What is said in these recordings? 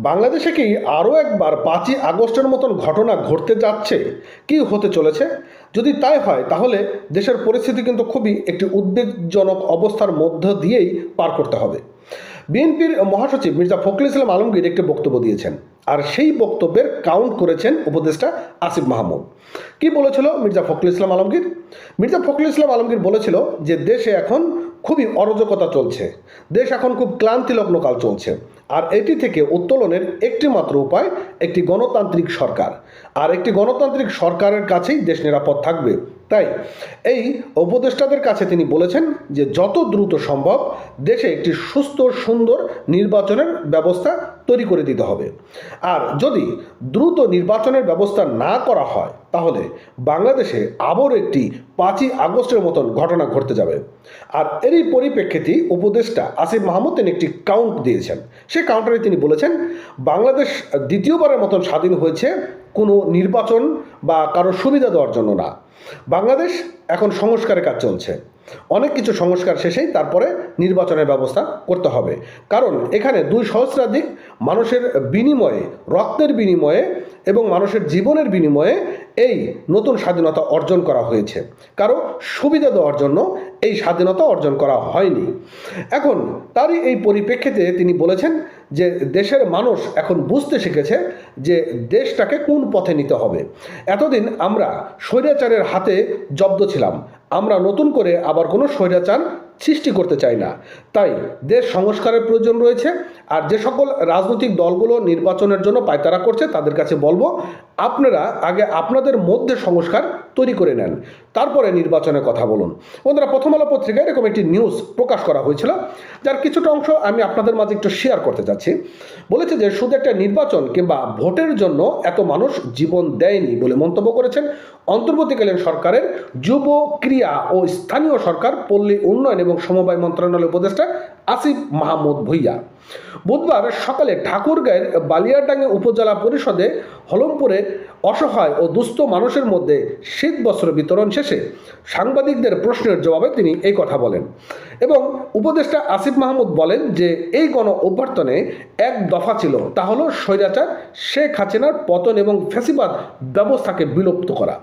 বাংলাদেশে কি আরও একবার 5ই আগস্টের মতন ঘটনা ঘটতে যাচ্ছে? কি হতে চলেছে? যদি তাই হয় তাহলে দেশের পরিস্থিতি কিন্তু খুবই একটি উদ্বেগজনক অবস্থার মধ্য দিয়েই পার করতে হবে। বিএনপির মহাসচিব মির্জা ফখরুল ইসলাম আলমগীর একটি বক্তব্য দিয়েছেন, আর সেই বক্তব্যের কাউন্ট করেছেন উপদেষ্টা আসিফ মাহমুদ। কি বলেছিল মির্জা ফখরুল ইসলাম আলমগীর? মির্জা ফখরুল ইসলাম আলমগীর বলেছিল যে দেশে এখন খুবই অরাজকতা চলছে, দেশ এখন খুব ক্লান্তিলগ্ন কাল চলছে, আর এটি থেকে উত্তোলনের একটি মাত্র উপায় একটি গণতান্ত্রিক সরকার, আর একটি গণতান্ত্রিক সরকারের কাছেই দেশ নিরাপদ থাকবে। তাই এই উপদেষ্টাদের কাছে তিনি বলেছেন যে যত দ্রুত সম্ভব দেশে একটি সুস্থ সুন্দর নির্বাচনের ব্যবস্থা তৈরি করে দিতে হবে। আর যদি দ্রুত নির্বাচনের ব্যবস্থা না করা হয় তাহলে বাংলাদেশে আবার একটি 5ই আগস্টের মতন ঘটনা ঘটতে যাবে। আর এরই পরিপ্রেক্ষিতেই উপদেষ্টা আসিফ মাহমুদ তিনি একটি কাউন্ট দিয়েছেন। সেই কাউন্টারে তিনি বলেছেন, বাংলাদেশ দ্বিতীয়বারের মতন স্বাধীন হয়েছে কোনো নির্বাচন বা কারো সুবিধা দেওয়ার জন্য না। বাংলাদেশ এখন সংস্কারের কাজ চলছে, অনেক কিছু সংস্কার শেষেই তারপরে নির্বাচনের ব্যবস্থা করতে হবে। কারণ এখানে 2 সহস্রাধিক মানুষের বিনিময়ে, রক্তের বিনিময়ে এবং মানুষের জীবনের বিনিময়ে এই নতুন স্বাধীনতা অর্জন করা হয়েছে, কারো সুবিধা দেওয়ার জন্য এই স্বাধীনতা অর্জন করা হয়নি। এখন তারই এই পরিপ্রেক্ষিতে তিনি বলেছেন যে দেশের মানুষ এখন বুঝতে শিখেছে যে দেশটাকে কোন পথে নিতে হবে। এতদিন আমরা স্বৈরাচারের হাতে জব্দ ছিলাম, আমরা নতুন করে আবার কোনো স্বৈরাচার সৃষ্টি করতে চাই না। তাই দেশ সংস্কারের প্রয়োজন রয়েছে। আর যে সকল রাজনৈতিক দলগুলো নির্বাচনের জন্য পায়তারা করছে তাদের কাছে বলবো, আপনারা আগে আপনাদের মধ্যে সংস্কার তৈরি করে নেন, তারপরে নির্বাচনের কথা বলুন। বন্ধুরা, প্রথম আলো পত্রিকায় এরকম একটি নিউজ প্রকাশ করা হয়েছিল, যার কিছুটা অংশ আমি আপনাদের মাঝে একটু শেয়ার করতে যাচ্ছি। বলেছে যে শুধু একটা নির্বাচন কিংবা ভোটের জন্য এত মানুষ জীবন দেয়নি বলে মন্তব্য করেছেন অন্তর্বর্তীকালীন সরকারের যুব ক্রিয়া ও স্থানীয় সরকার পল্লী উন্নয়ন এবং সমবায় মন্ত্রণালয়ের উপদেষ্টা আসিফ মাহমুদ ভূঁইয়া। বুধবার সকালে ঠাকুরগাঁয়ের বালিয়াডাঙ্গি উপজেলা পরিষদে হলমপুরে অসহায় ও দুস্থ মানুষের মধ্যে শীত বস্ত্র বিতরণ শেষে সাংবাদিকদের প্রশ্নের জবাবে তিনি এই কথা বলেন। এবং উপদেষ্টা আসিফ মাহমুদ বলেন যে এই গণ অভ্যর্থনে এক দফা ছিল, তা হলো স্বৈরাচার শেখ হাসিনার পতন এবং ফ্যাসিবাদ ব্যবস্থাকে বিলুপ্ত করা।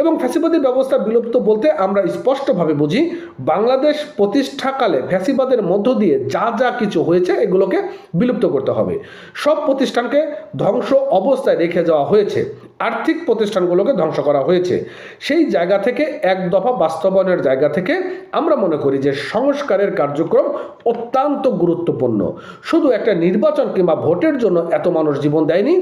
এবং ফ্যাসিবাদী ব্যবস্থা বিলুপ্ত বলতে আমরা স্পষ্টভাবে বুঝি বাংলাদেশ প্রতিষ্ঠাকালে ফ্যাসিবাদের মধ্য দিয়ে যা যা কিছু হয়েছে এগুলোকে বিলুপ্ত করতে হবে। সব প্রতিষ্ঠানকে ধ্বংস অবস্থায় রেখে যাওয়া হয়েছে, আর্থিক প্রতিষ্ঠানগুলোকে ধ্বংস করা হয়েছে। সেই জায়গা থেকে এক দফা বাস্তবায়নের জায়গা থেকে আমরা মনে করি যে সংস্কারের কার্যক্রম অত্যন্ত গুরুত্বপূর্ণ। শুধু একটা নির্বাচন কিংবা ভোটের জন্য এত মানুষ জীবন দেয়নি।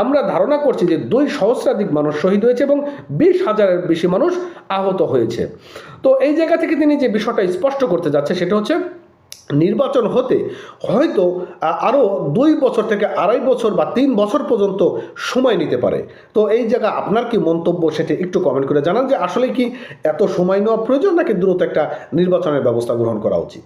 আমরা ধারণা করছি যে 2 সহস্রাধিক মানুষ শহীদ হয়েছে এবং 20,000-এর বেশি মানুষ আহত হয়েছে। তো এই জায়গা থেকে তিনি যে বিষয়টা স্পষ্ট করতে যাচ্ছে সেটা হচ্ছে নির্বাচন হতে হয়তো আরও 2 বছর থেকে 2.5 বছর বা 3 বছর পর্যন্ত সময় নিতে পারে। তো এই জায়গা আপনার কি মন্তব্য সেটা একটু কমেন্ট করে জানান, যে আসলে কি এত সময় নেওয়া প্রয়োজন নাকি দ্রুত একটা নির্বাচনের ব্যবস্থা গ্রহণ করা উচিত।